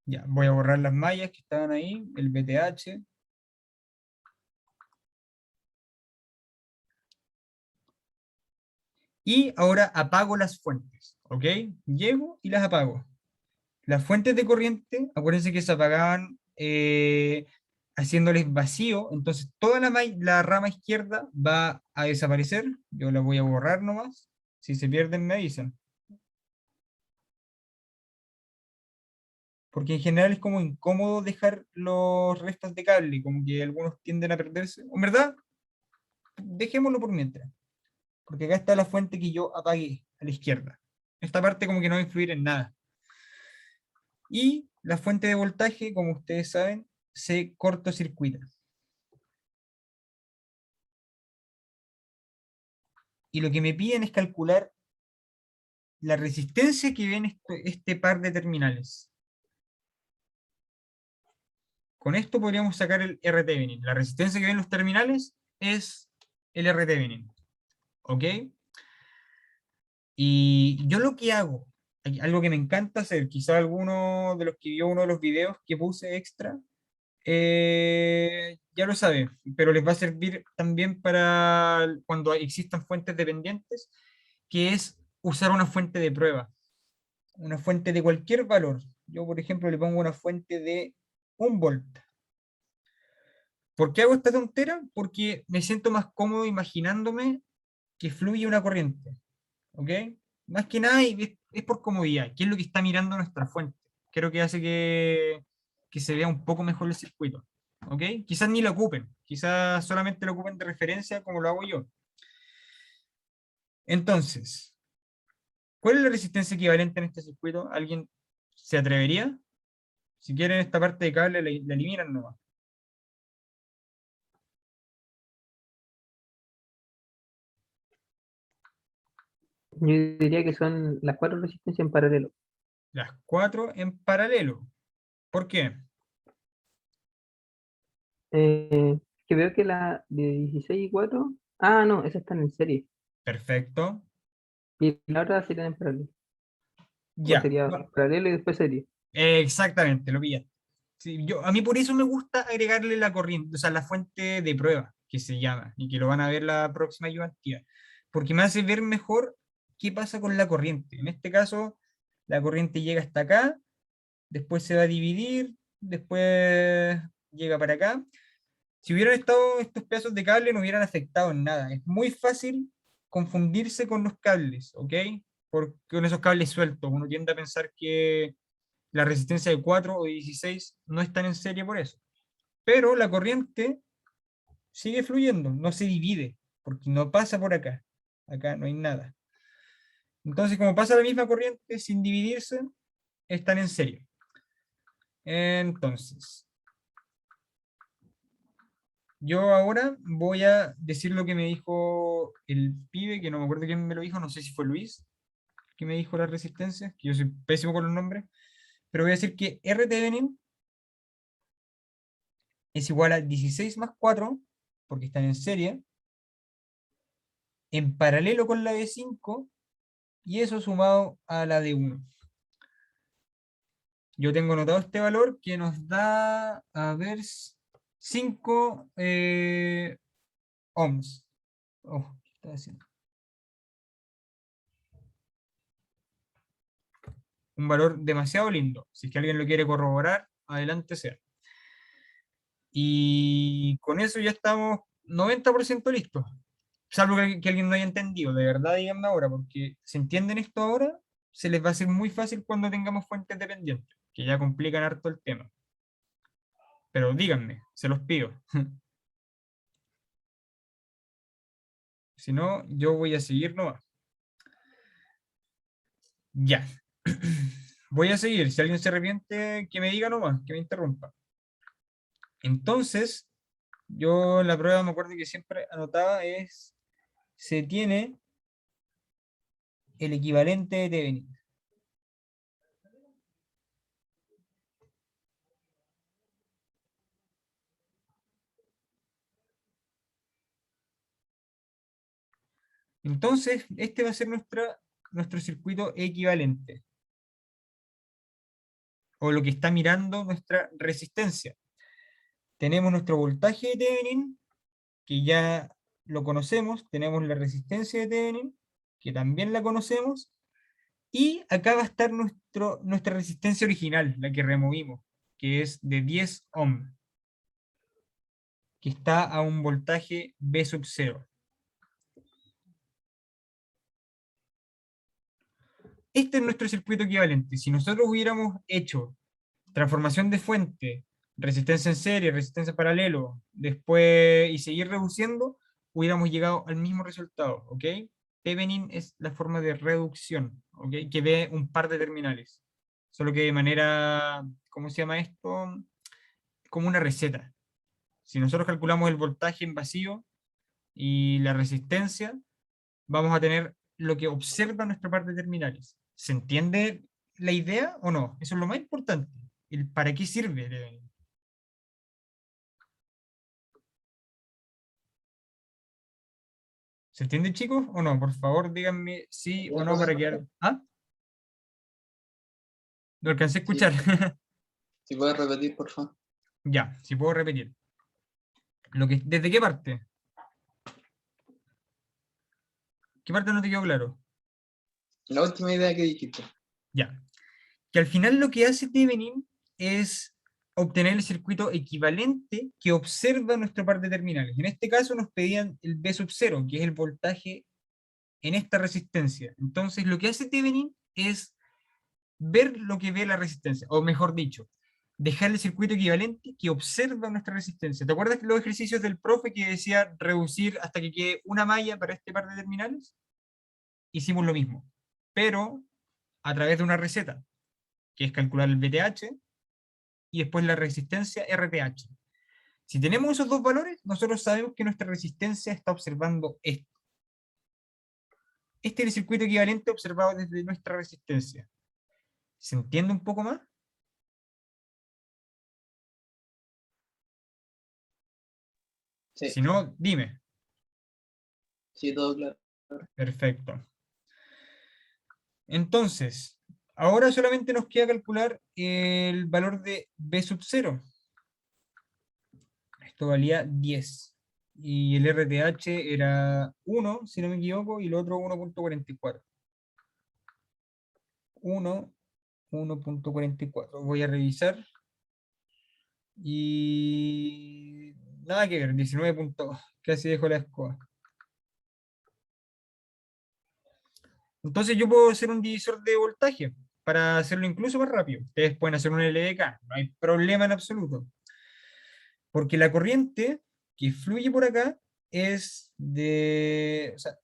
Ya, voy a borrar las mallas que estaban ahí, el BTH. Y ahora apago las fuentes, ¿ok? Llego y las apago. Las fuentes de corriente, acuérdense que se apagaban haciéndoles vacío, entonces toda la rama izquierda va a desaparecer. Yo la voy a borrar nomás. Si se pierden, me avisan. Porque en general es como incómodo dejar los restos de cable, como que algunos tienden a perderse. En verdad, dejémoslo por mientras. Porque acá está la fuente que yo apagué a la izquierda. Esta parte como que no va a influir en nada. Y la fuente de voltaje, como ustedes saben, se cortocircuita. Y lo que me piden es calcular la resistencia que ven este par de terminales. Con esto podríamos sacar el RThevenin. La resistencia que ven los terminales es el RThevenin. ¿Ok? Y yo lo que hago, algo que me encanta hacer, quizá alguno de los que vio uno de los videos que puse extra, ya lo sabe, pero les va a servir también para cuando existan fuentes dependientes, que es usar una fuente de prueba, una fuente de cualquier valor. Yo, por ejemplo, le pongo una fuente de 1 volt. ¿Por qué hago esta tontera? Porque me siento más cómodo imaginándome que fluye una corriente. ¿Ok? Más que nada es por comodidad, que es lo que está mirando nuestra fuente. Creo que hace que se vea un poco mejor el circuito. ¿Ok? Quizás ni lo ocupen, quizás solamente lo ocupen de referencia como lo hago yo. Entonces, ¿Cuál es la resistencia equivalente en este circuito? ¿Alguien se atrevería? Si quieren esta parte de cable, la eliminan nomás. Yo diría que son las 4 resistencias en paralelo. Las 4 en paralelo. ¿Por qué? Que veo que la de 16 y 4. Ah, no, esas están en serie. Perfecto. Y la otra sería en paralelo. O Ya. sería paralelo y después serie. Exactamente, lo pillaste. Sí, a mí por eso me gusta agregarle la corriente, o sea, la fuente de prueba, que se llama, y que lo van a ver la próxima ayudantia, porque me hace ver mejor qué pasa con la corriente. En este caso, la corriente llega hasta acá, después se va a dividir, después llega para acá. Si hubieran estado estos pedazos de cable, no hubieran afectado en nada. Es muy fácil confundirse con los cables, ¿ok? Porque con esos cables sueltos, uno tiende a pensar que la resistencia de 4 o 16 no están en serie por eso. Pero la corriente sigue fluyendo, no se divide, porque no pasa por acá. Acá no hay nada. Entonces, como pasa la misma corriente sin dividirse, están en serie. Entonces, yo ahora voy a decir lo que me dijo el pibe, que no me acuerdo quién me lo dijo, no sé si fue Luis, que me dijo la resistencia, que yo soy pésimo con los nombres, pero voy a decir que R Thevenin es igual a 16 más 4, porque están en serie, en paralelo con la de 5, y eso sumado a la de 1. Yo tengo anotado este valor que nos da, a ver, 5 ohms. Oh, ¿qué está haciendo? Un valor demasiado lindo. Si es que alguien lo quiere corroborar, adelante sea. Y con eso ya estamos 90% listos. Salvo que alguien no haya entendido. De verdad, díganme ahora, porque si entienden esto ahora, se les va a hacer muy fácil cuando tengamos fuentes dependientes, que ya complican harto el tema. Pero díganme, se los pido. Si no, yo voy a seguir nomás. Ya. Voy a seguir. Si alguien se arrepiente, que me diga nomás, que me interrumpa. Entonces, yo en la prueba me acuerdo que siempre anotaba es, se tiene el equivalente de Thevenin. Entonces, este va a ser nuestro circuito equivalente, o lo que está mirando nuestra resistencia. Tenemos nuestro voltaje de Thevenin, que ya lo conocemos, tenemos la resistencia de Thevenin, que también la conocemos, y acá va a estar nuestra resistencia original, la que removimos, que es de 10 ohm, que está a un voltaje V sub 0. Este es nuestro circuito equivalente. Si nosotros hubiéramos hecho transformación de fuente, resistencia en serie, resistencia en paralelo, después y seguir reduciendo, hubiéramos llegado al mismo resultado, ¿ok? Thevenin es la forma de reducción, ¿ok? Que ve un par de terminales. Solo que de manera, ¿cómo se llama esto? Como una receta. Si nosotros calculamos el voltaje en vacío y la resistencia, vamos a tener lo que observa nuestra parte de terminales. ¿Se entiende la idea o no? Eso es lo más importante. El para qué sirve. ¿Se entiende, chicos, o no? Por favor, díganme sí o no para quedar. ¿Ah? Lo alcancé a Sí, escuchar. si puedes repetir, por favor. Ya, si puedo repetir. ¿Desde qué parte? ¿Qué parte no te quedó claro? La última idea que dijiste. Ya. Que al final lo que hace Thevenin es obtener el circuito equivalente que observa nuestro par de terminales. En este caso nos pedían el V sub 0, que es el voltaje en esta resistencia. Entonces lo que hace Thevenin es ver lo que ve la resistencia, o mejor dicho, dejar el circuito equivalente que observa nuestra resistencia. ¿Te acuerdas los ejercicios del profe que decía reducir hasta que quede una malla para este par de terminales? Hicimos lo mismo. pero a través de una receta, que es calcular el VTH y después la resistencia RTH. Si tenemos esos dos valores, nosotros sabemos que nuestra resistencia está observando esto. Este es el circuito equivalente observado desde nuestra resistencia. ¿Se entiende un poco más? Sí, Si no, dime. sí, todo claro. Perfecto. Entonces, ahora solamente nos queda calcular el valor de B sub 0. Esto valía 10. Y el RTH era 1, si no me equivoco, y el otro 1.44. 1.44. Voy a revisar. Y nada que ver, 19 puntos. Casi dejo la escoba. Entonces yo puedo hacer un divisor de voltaje para hacerlo incluso más rápido. Ustedes pueden hacer un LDK, no hay problema en absoluto. Porque la corriente que fluye por acá es de... O sea,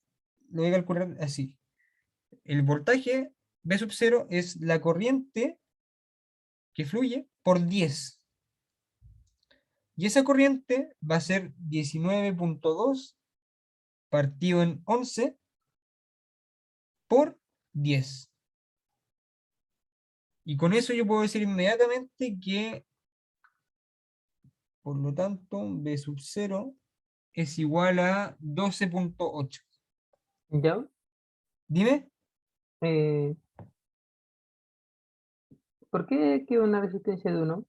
lo voy a calcular así. El voltaje B sub 0 es la corriente que fluye por 10. Y esa corriente va a ser 19.2 partido en 11 por 10. Y con eso yo puedo decir inmediatamente que, por lo tanto, B sub 0 es igual a 12.8. ¿Ya? Dime, Eh, ¿Por qué queda una resistencia de 1?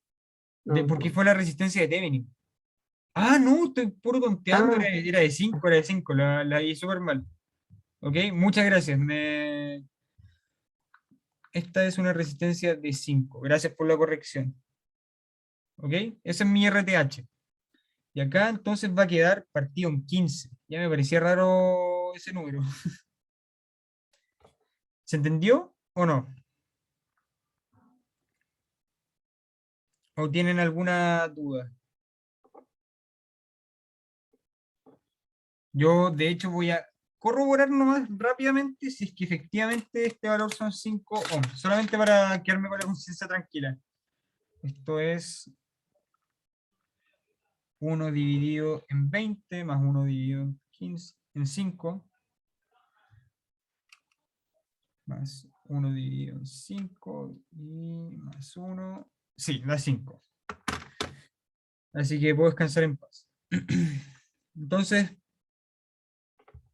No. porque fue la resistencia de Thevenin. Ah, no, estoy puro tonteando, Ah, era de 5, era de 5, la di súper mal. Ok, muchas gracias. Esta es una resistencia de 5. Gracias por la corrección. Ok, ese es mi RTH. Y acá entonces va a quedar partido en 15. Ya me parecía raro ese número. ¿Se entendió o no? ¿O tienen alguna duda? Yo, de hecho, voy a corroborar nomás rápidamente si es que efectivamente este valor son 5 ohms, solamente para quedarme con la conciencia tranquila. Esto es 1 dividido en 20 más 1 dividido en 15, en 5, más 1 dividido en 5 y más 1. Sí, da 5. Así que puedo descansar en paz. Entonces,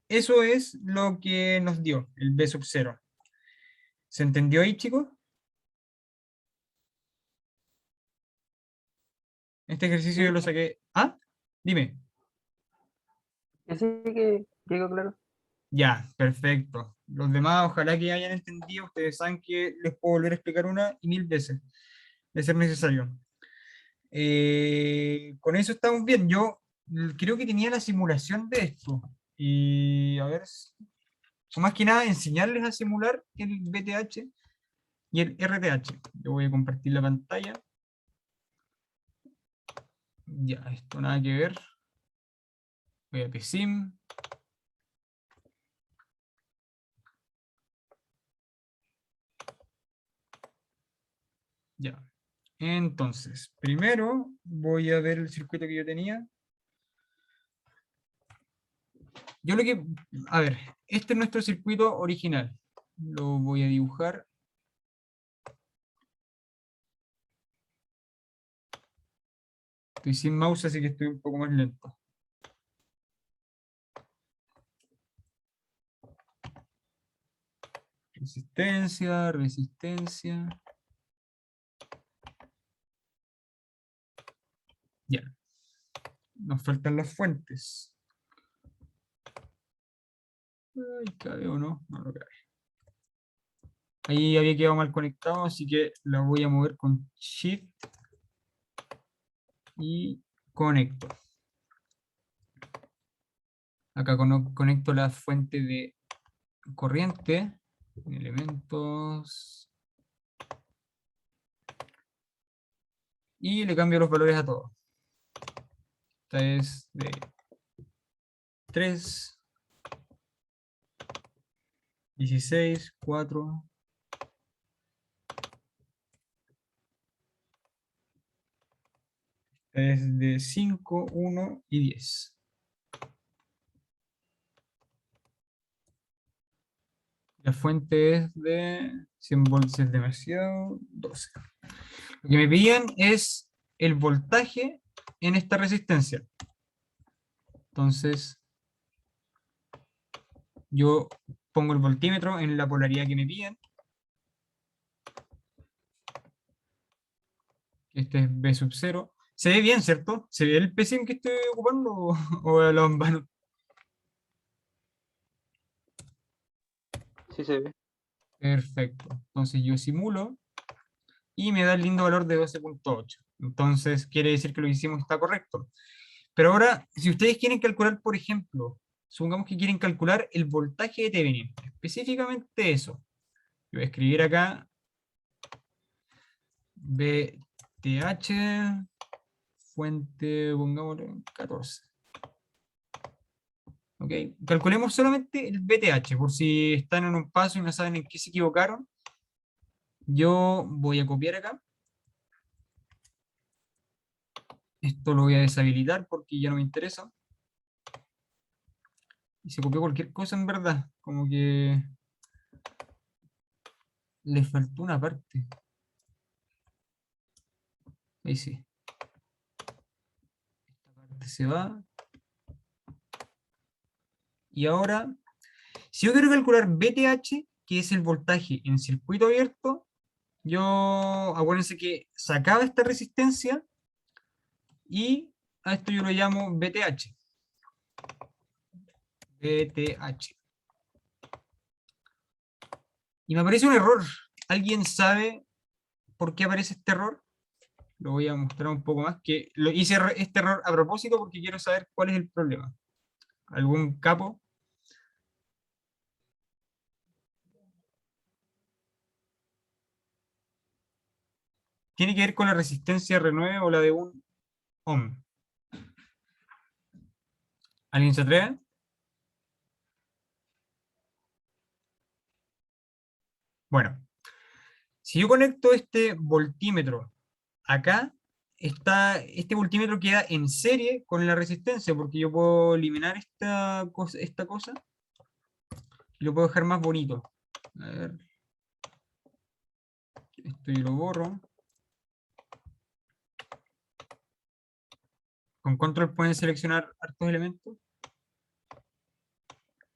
eso es lo que nos dio el B sub 0. ¿Se entendió ahí, chicos? Este ejercicio yo sí, lo saqué. Ah, dime. que sí que quedó claro. Ya, perfecto. Los demás, ojalá que hayan entendido. Ustedes saben que les puedo volver a explicar una y 1000 veces, de ser necesario. Con eso estamos bien. Yo creo que tenía la simulación de esto. Y a ver, o más que nada, enseñarles a simular el VTH y el RTH. Yo voy a compartir la pantalla. Ya, esto nada que ver. Voy a PSIM. Ya. Entonces, primero voy a ver el circuito que yo tenía. Yo lo que, a ver, este es nuestro circuito original. Lo voy a dibujar. Estoy sin mouse, así que estoy un poco más lento. Resistencia, resistencia. Ya. Nos faltan las fuentes. Ay, ¿cabe o no? No lo cabe. Ahí había quedado mal conectado, así que la voy a mover con Shift y conecto. Acá conecto la fuente de corriente, elementos, y le cambio los valores a todos. Esta es de 3, 16, 4. Es de 5, 1 y 10. La fuente es de 100 volts, es demasiado, 12. Lo que me piden es el voltaje en esta resistencia. Entonces, yo pongo el voltímetro en la polaridad que me piden. Este es B sub 0. Se ve bien, ¿cierto? ¿Se ve el PCM que estoy ocupando o lo en vano? Sí se ve. Perfecto. Entonces yo simulo y me da el lindo valor de 12.8. Entonces quiere decir que lo que hicimos está correcto. Pero ahora, si ustedes quieren calcular, por ejemplo, supongamos que quieren calcular el voltaje de Thevenin, específicamente eso. Yo voy a escribir acá VTH, fuente, pongámoslo, 14. ¿Ok? Calculemos solamente el VTH, por si están en un paso y no saben en qué se equivocaron. Yo voy a copiar acá. Esto lo voy a deshabilitar porque ya no me interesa. Y se copió cualquier cosa en verdad. Como que le faltó una parte. Ahí sí. Esta parte se va. Y ahora, si yo quiero calcular VTH, que es el voltaje en circuito abierto, yo, acuérdense que sacaba esta resistencia y a esto yo lo llamo VTH. VTH. Y me aparece un error. ¿Alguien sabe por qué aparece este error? Lo voy a mostrar un poco más, que lo hice este error a propósito porque quiero saber cuál es el problema. ¿Algún capo? Tiene que ver con la resistencia R9 o la de 1 ohm. ¿Alguien se atreve? Bueno, si yo conecto este voltímetro acá, este voltímetro queda en serie con la resistencia, porque yo puedo eliminar esta cosa y lo puedo dejar más bonito. A ver. Esto yo lo borro. Con control pueden seleccionar hartos elementos.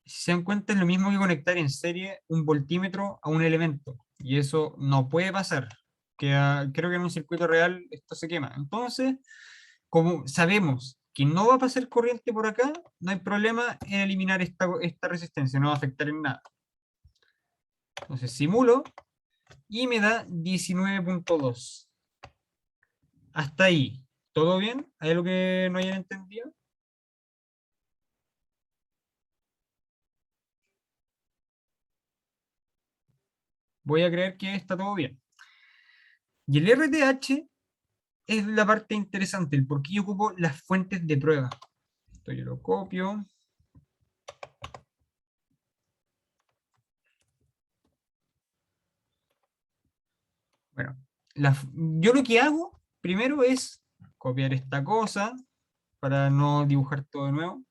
Si se dan cuenta, es lo mismo que conectar en serie un voltímetro a un elemento. Y eso no puede pasar. Creo que en un circuito real esto se quema. Entonces, como sabemos que no va a pasar corriente por acá, no hay problema en eliminar esta resistencia, no va a afectar en nada. Entonces simulo y me da 19.2. Hasta ahí. ¿Todo bien? ¿Hay algo que no hayan entendido? Voy a creer que está todo bien. Y el RTH es la parte interesante, el por qué yo ocupo las fuentes de prueba. Esto yo lo copio. Bueno, yo lo que hago primero es copiar esta cosa para no dibujar todo de nuevo.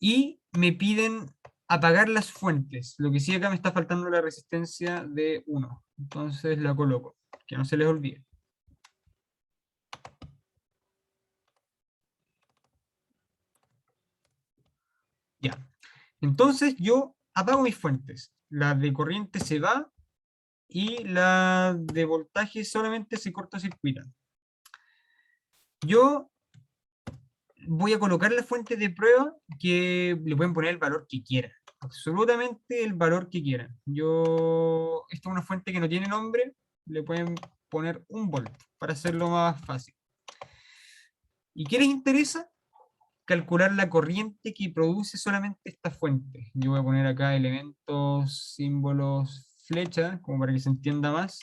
Y me piden apagar las fuentes. Lo que sí acá me está faltando la resistencia de 1. Entonces la coloco, que no se les olvide. Ya. Entonces yo apago mis fuentes. La de corriente se va y la de voltaje solamente se cortocircuita. Yo voy a colocar la fuente de prueba que le pueden poner el valor que quieran. Absolutamente el valor que quieran. Esta es una fuente que no tiene nombre, le pueden poner 1 volt para hacerlo más fácil. ¿Y qué les interesa? Calcular la corriente que produce solamente esta fuente. Yo voy a poner acá elementos, símbolos, flechas, como para que se entienda más.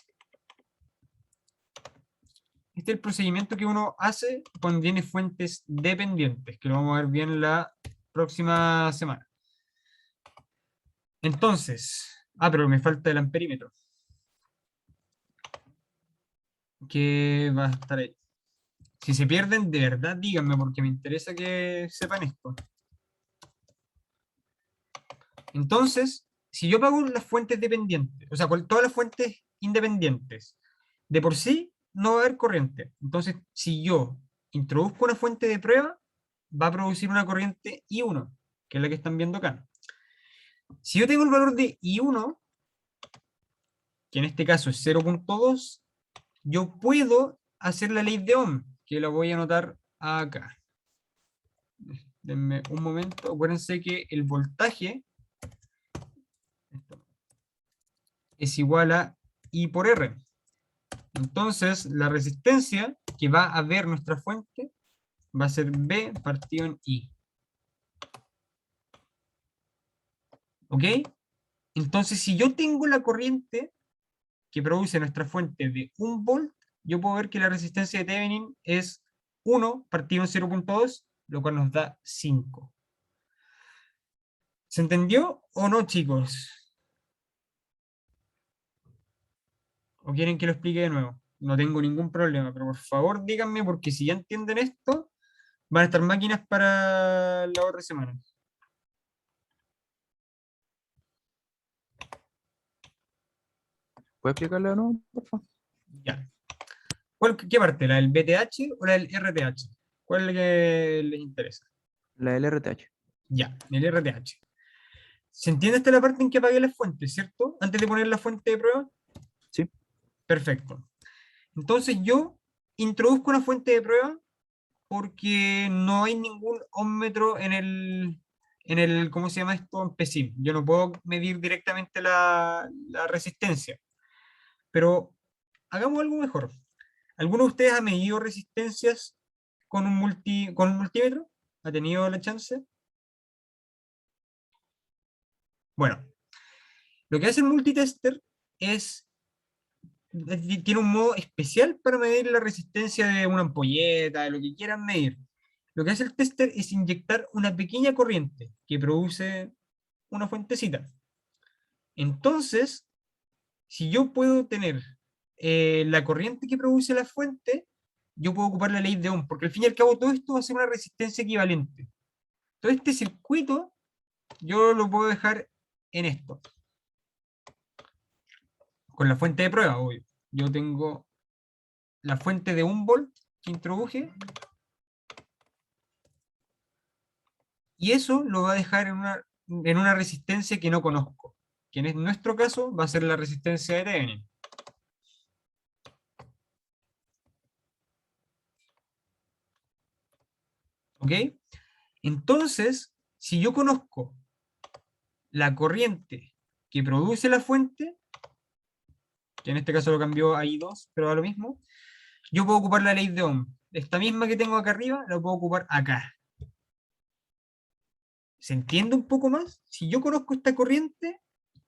Este es el procedimiento que uno hace cuando tiene fuentes dependientes, que lo vamos a ver bien la próxima semana. Entonces, pero me falta el amperímetro. Que va a estar ahí. Si se pierden, de verdad díganme, porque me interesa que sepan esto. Entonces, si yo pago las fuentes dependientes, o sea, todas las fuentes independientes, de por sí no va a haber corriente. Entonces, si yo introduzco una fuente de prueba, va a producir una corriente I1, que es la que están viendo acá. Si yo tengo el valor de I1, que en este caso es 0.2, yo puedo hacer la ley de Ohm, que la voy a anotar acá. Denme un momento. Acuérdense que el voltaje es igual a I por R. Entonces, la resistencia que va a ver nuestra fuente va a ser B partido en I. ¿Ok? Entonces, si yo tengo la corriente que produce nuestra fuente de 1 volt, yo puedo ver que la resistencia de Thevenin es 1 partido en 0.2, lo cual nos da 5. ¿Se entendió o no, chicos? ¿O quieren que lo explique de nuevo? No tengo ningún problema, pero por favor díganme, porque si ya entienden esto, van a estar máquinas para la otra semana. ¿Puedes explicarle de nuevo, por favor? Ya. ¿Qué parte? ¿La del BTH o la del RTH? ¿Cuál es la que les interesa? La del RTH. Ya, el RTH. ¿Se entiende hasta la parte en que apagué la fuente, cierto? Antes de poner la fuente de prueba. Sí. Perfecto. Entonces yo introduzco una fuente de prueba porque no hay ningún ohmmetro en el, ¿cómo se llama esto? En PSIM. Yo no puedo medir directamente la resistencia. Pero hagamos algo mejor. ¿Alguno de ustedes ha medido resistencias con un multímetro? ¿Ha tenido la chance? Bueno, lo que hace el multitester tiene un modo especial para medir la resistencia de una ampolleta, de lo que quieran medir. Lo que hace el tester es inyectar una pequeña corriente que produce una fuentecita. Entonces, si yo puedo tener la corriente que produce la fuente, yo puedo ocupar la ley de Ohm, porque al fin y al cabo todo esto va a ser una resistencia equivalente. Todo este circuito yo lo puedo dejar en esto, con la fuente de prueba, obvio. Yo tengo la fuente de 1 volt que introduje, y eso lo va a dejar en una resistencia que no conozco, que en nuestro caso va a ser la resistencia de Thevenin. ¿Ok? Entonces, si yo conozco la corriente que produce la fuente, que en este caso lo cambió a I2, pero a lo mismo, yo puedo ocupar la ley de Ohm. Esta misma que tengo acá arriba, la puedo ocupar acá. ¿Se entiende un poco más? Si yo conozco esta corriente,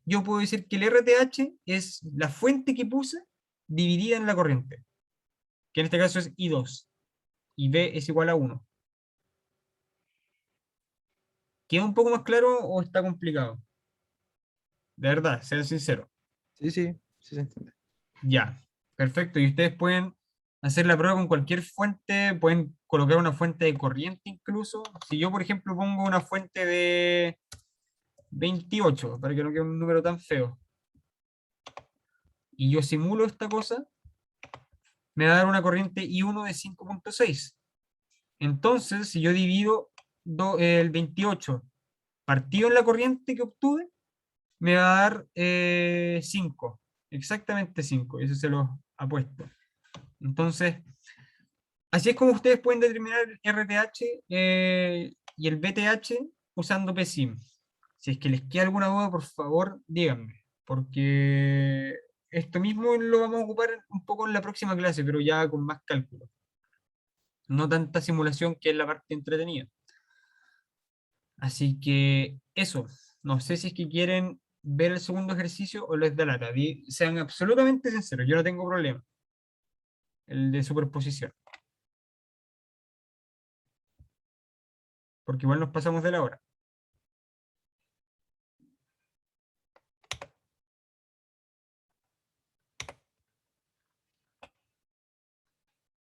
yo puedo decir que el RTH es la fuente que puse dividida en la corriente, que en este caso es I2, y B es igual a 1. ¿Queda un poco más claro o está complicado? De verdad, sean sinceros. Sí, sí, sí se entiende. Ya, perfecto. Y ustedes pueden hacer la prueba con cualquier fuente, pueden colocar una fuente de corriente incluso. Si yo, por ejemplo, pongo una fuente de 28, para que no quede un número tan feo, y yo simulo esta cosa, me va a dar una corriente I1 de 5.6. Entonces, si yo divido el 28 partido en la corriente que obtuve, me va a dar 5, exactamente 5, eso se lo apuesto. Entonces, así es como ustedes pueden determinar el RTH y el BTH usando PSIM. Si es que les queda alguna duda, por favor, díganme, porque esto mismo lo vamos a ocupar un poco en la próxima clase, pero ya con más cálculo. No tanta simulación, que es la parte entretenida. Así que eso, no sé si es que quieren ver el segundo ejercicio o les da lata. Sean absolutamente sinceros, yo no tengo problema. El de superposición. Porque igual nos pasamos de la hora.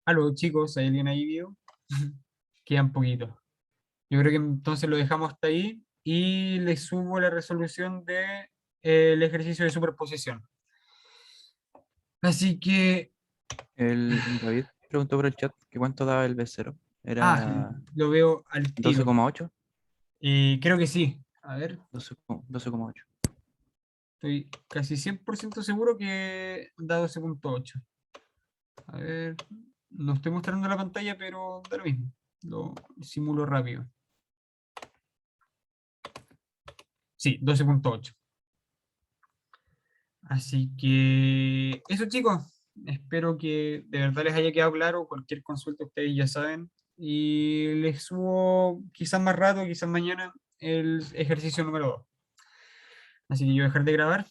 Aló, chicos, ¿hay alguien ahí vivo? Quedan poquitos. Yo creo que entonces lo dejamos hasta ahí y le subo la resolución de el ejercicio de superposición. Así que, El David preguntó por el chat que cuánto daba el B0. Era lo veo al tiro. 12,8. Y creo que sí. A ver, 12,8. estoy casi 100% seguro que da 12.8. A ver, no estoy mostrando la pantalla, pero da lo mismo. Lo simulo rápido. Sí, 12.8. Así que eso, chicos. Espero que de verdad les haya quedado claro. Cualquier consulta ustedes ya saben. Y les subo quizás más rato, quizás mañana, el ejercicio número 2. Así que yo voy a dejar de grabar.